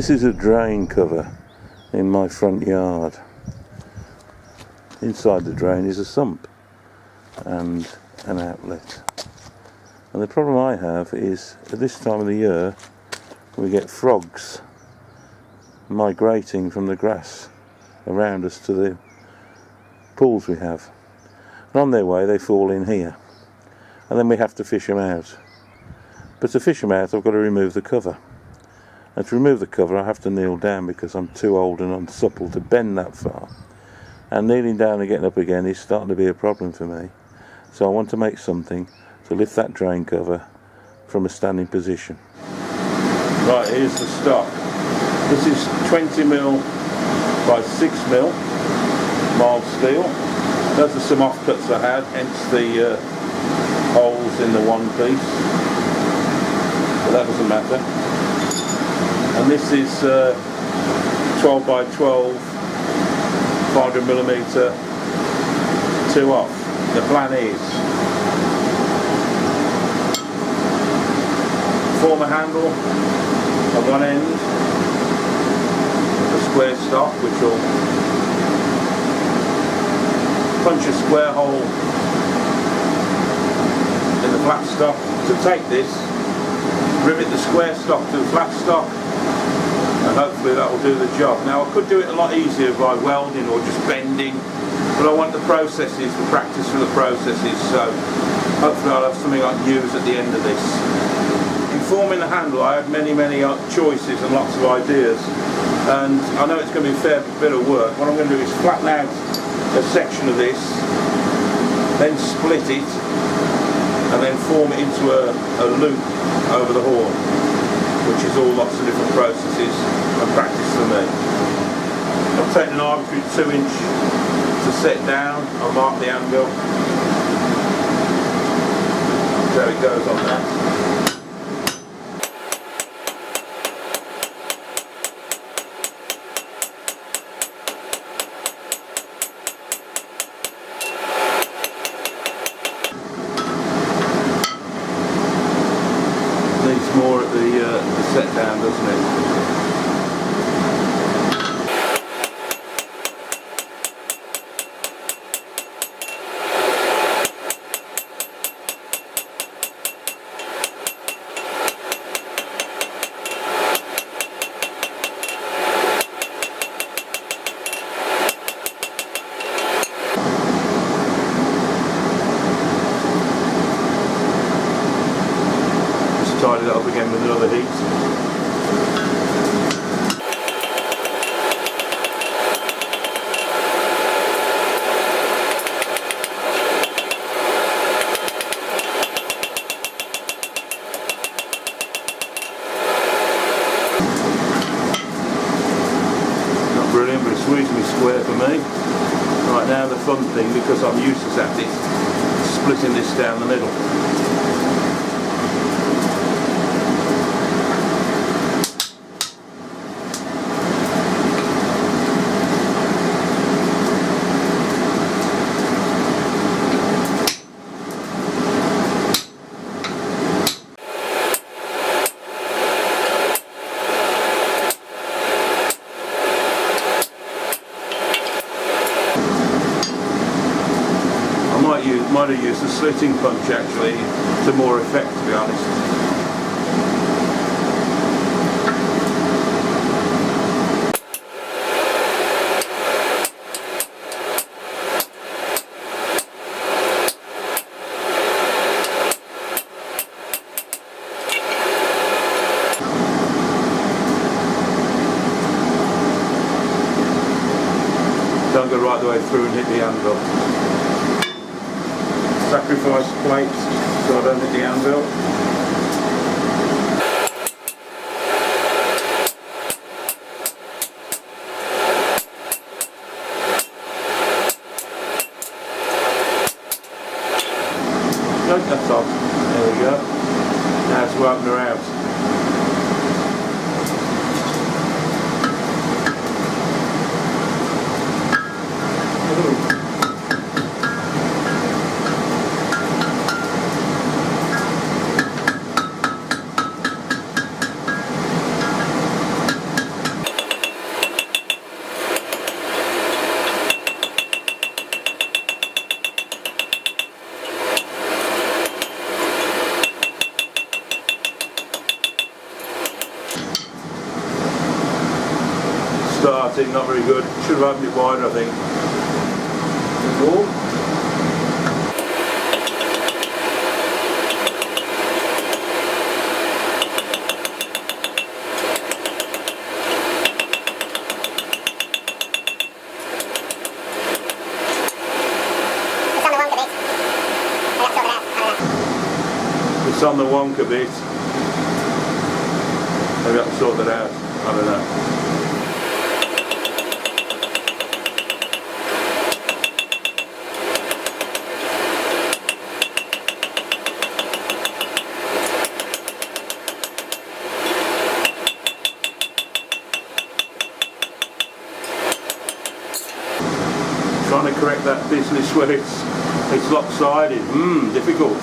This is a drain cover in my front yard. Inside the drain is a sump and an outlet. And the problem I have is at this time of the year we get frogs migrating from the grass around us to the pools we have. And on their way they fall in here. And then we have to fish them out. But to fish them out I've got to remove the cover. And to remove the cover I have to kneel down because I'm too old and unsupple to bend that far. And kneeling down and getting up again is starting to be a problem for me. So I want to make something to lift that drain cover from a standing position. Right, here's the stock. This is 20mm by 6mm mild steel. Those are some offcuts I had, hence the holes in the one piece. But that doesn't matter. And this is 12 by 12, 500mm, 2 off. The plan is form a handle at one end, a square stock which will punch a square hole in the flat stock. To take this, rivet the square stock to the flat stock, and hopefully that will do the job. Now I could do it a lot easier by welding or just bending, but I want the processes, the practice for the processes, so hopefully I'll have something I can use at the end of this. In forming the handle I had many choices and lots of ideas, and I know it's going to be a fair bit of work. What I'm going to do is flatten out a section of this, then split it, and then form it into a loop over the horn, which is all lots of different processes and practice for me. I've taken an arbitrary 2-inch to set down. I'll mark the anvil. There it goes on that. Needs more at the set down, doesn't it? Tidy that up again with another heat. Not brilliant, but it's reasonably square for me. Right, now the fun thing, because I'm useless at it, is splitting this down the middle. Might have used the slitting punch actually to more effect, to be honest. Don't go right the way through and hit the anvil. Sacrifice plates so I don't hit the anvil. No, that's off. There we go. Now it's wiping her out. cutting, not very good. Should have opened it wider, I think. Warm. It's on the wonk a bit. Maybe I can sort that out. I don't know. Trying to correct that business where it's lopsided. Difficult.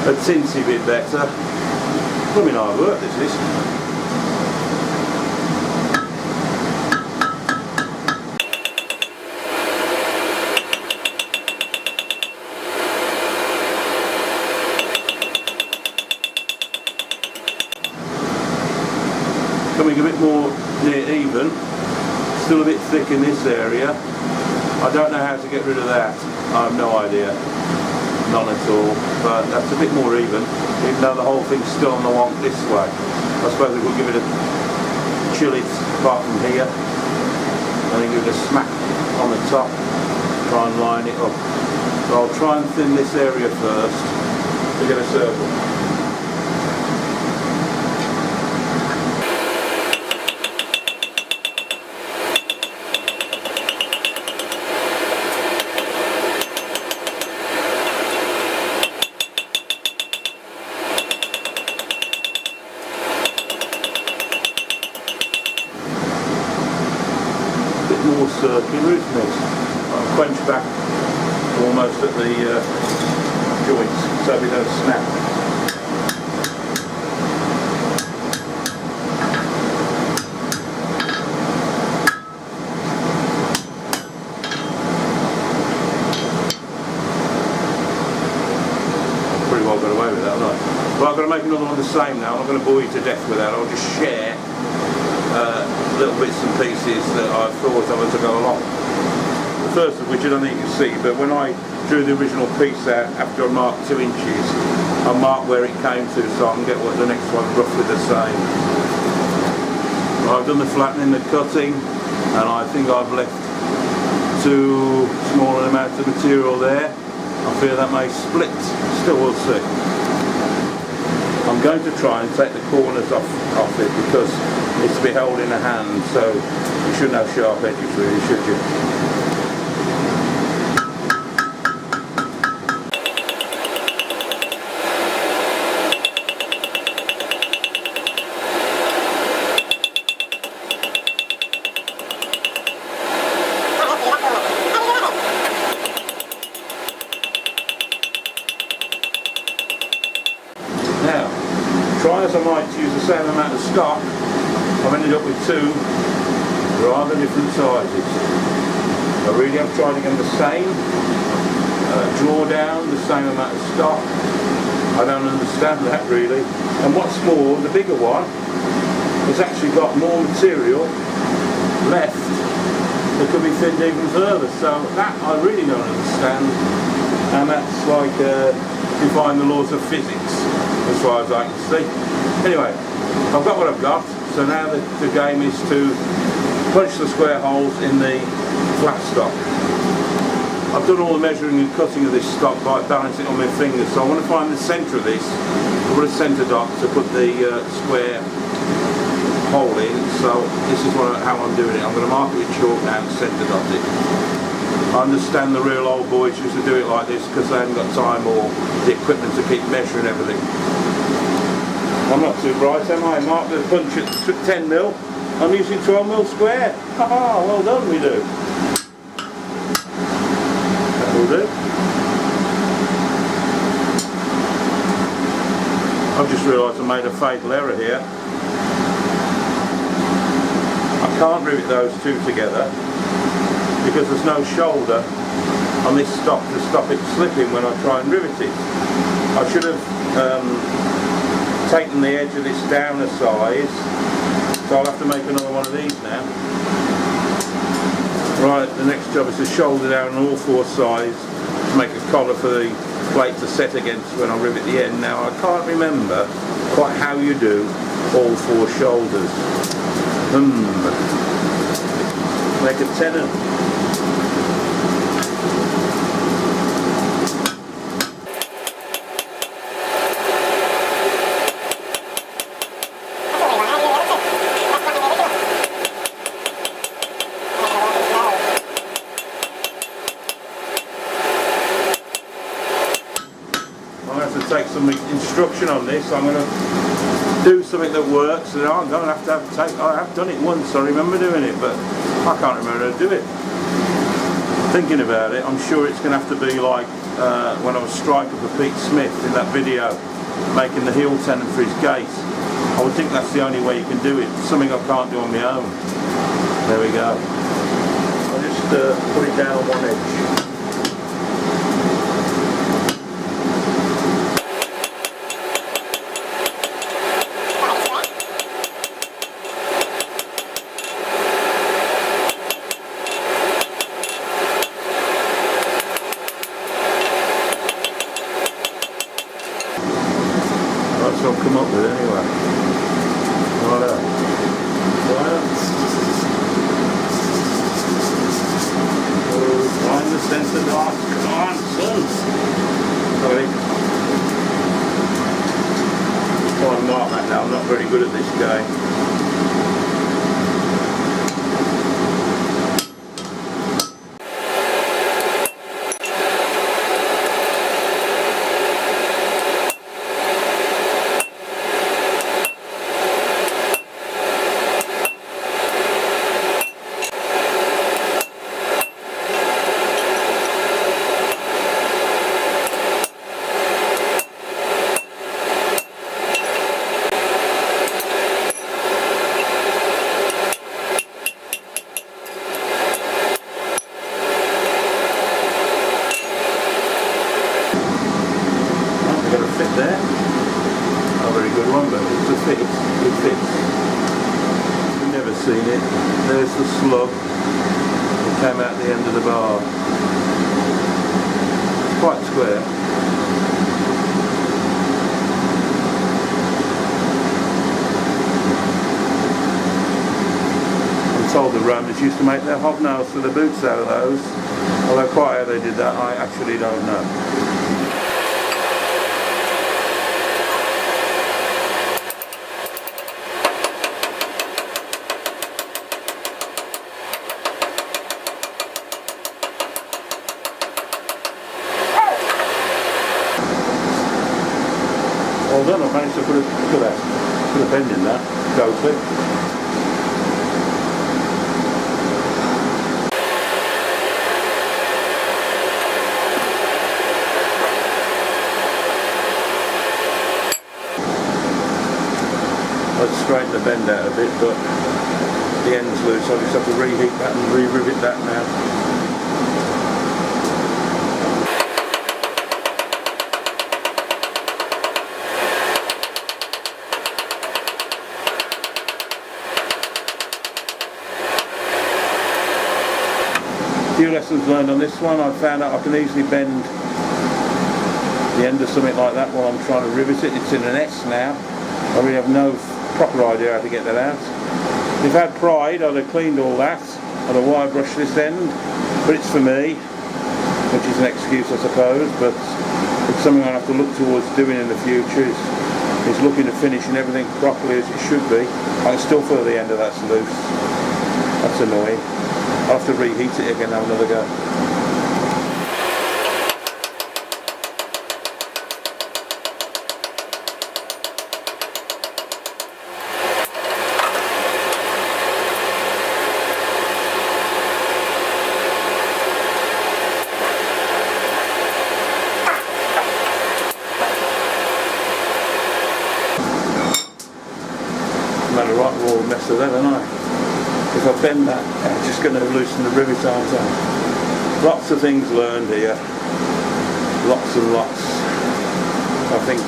A tinsy bit better. I mean, hard work this is. Coming a bit more near even. Still a bit thick in this area. I don't know how to get rid of that. I have no idea. None at all, but that's a bit more even though the whole thing's still on the wonk this way. I suppose we'll give it a chill it apart from here, and then give it a smack on the top, try and line it up. So I'll try and thin this area first to get a circle. More circular, isn't it? I'll quench back almost at the joints so we don't snap. I've pretty well got away with that, haven't I? Well, I've got to make another one the same now. I'm not going to bore you to death with that. I'll just share little bits and pieces that I thought of as I go along. The first of which I don't think you can see, but when I drew the original piece out after I marked 2 inches, I marked where it came to so I can get what the next one roughly the same. I've done the flattening, the cutting, and I think I've left too small an amount of material there. I fear that may split, still we'll see. I'm going to try and take the corners off it because it's to be held in a hand, so you shouldn't have sharp edges really, should you? Now, try as I might to use the same amount of stock, I've ended up with 2 rather different sizes. I really have tried to get the same, draw down the same amount of stock. I don't understand that really. And what's more, the bigger one has actually got more material left that could be thinned even further. So that I really don't understand. And that's like defying the laws of physics as far as I can see. Anyway, I've got what I've got. So now the game is to punch the square holes in the flat stock. I've done all the measuring and cutting of this stock by balancing it on my fingers, so I want to find the centre of this. I've got a centre dot to put the square hole in, so this is how I'm doing it. I'm going to mark it with chalk now and centre dot it. I understand the real old boys used to do it like this because they haven't got time or the equipment to keep measuring everything. I'm not too bright, am I? Mark the punch at 10mm. I'm using 12mm square. Haha, well done, we do. That will do. I've just realised I made a fatal error here. can't rivet those two together because there's no shoulder on this stop to stop it slipping when I try and rivet it. I should have taken the edge of this down a size, so I'll have to make another one of these now. Right, the next job is to shoulder down on all four sides to make a collar for the plate to set against when I rivet the end. Now I can't remember quite how you do all four shoulders. Make a tenon. Take some instruction on this. I'm going to do something that works, and I'm going to have take. I have done it once, I remember doing it, but I can't remember how to do it. Thinking about it, I'm sure it's going to have to be like when I was striker for Pete Smith in that video, making the heel tenon for his gate. I would think that's the only way you can do it. Something I can't do on my own. There we go. I'll just put it down on one edge. That's what I've come up with anyway. Righto. Find the centre dot. Come on, son. Sorry. Try and mark that now. I'm not very good at this game. Fit there. Not a very good one, but it's a fit. It fits. You've never seen it. There's the slug. It came out the end of the bar. Quite square. I'm told the Romans used to make their hobnails for the boots out of those. Although quite how they did that, I actually don't know. Well done, I've managed to put a bend in that, go clip. I'd straighten the bend out a bit, but the end's loose, so I just have to reheat that and re-rivet that now. A few lessons learned on this one. I found out I can easily bend the end of something like that while I'm trying to rivet it. It's in an S now. I really have no proper idea how to get that out. If I had pride, I'd have cleaned all that. I'd have wire brushed this end, but it's for me, which is an excuse I suppose, but it's something I have to look towards doing in the future, is looking to finishing everything properly as it should be. I can still feel the end of that's loose. That's annoying. I'll have to reheat it again and have another go. Made a right raw mess of that, haven't I? If I bend that, I'm just going to loosen the rivet arms out. Lots of things learned here. Lots and lots. I think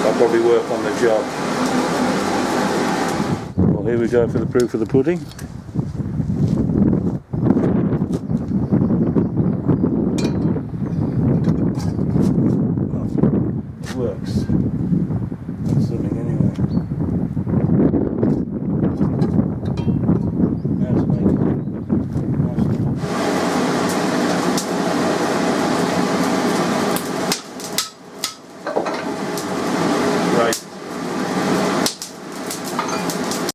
I'll probably work on the job. Well, here we go for the proof of the pudding.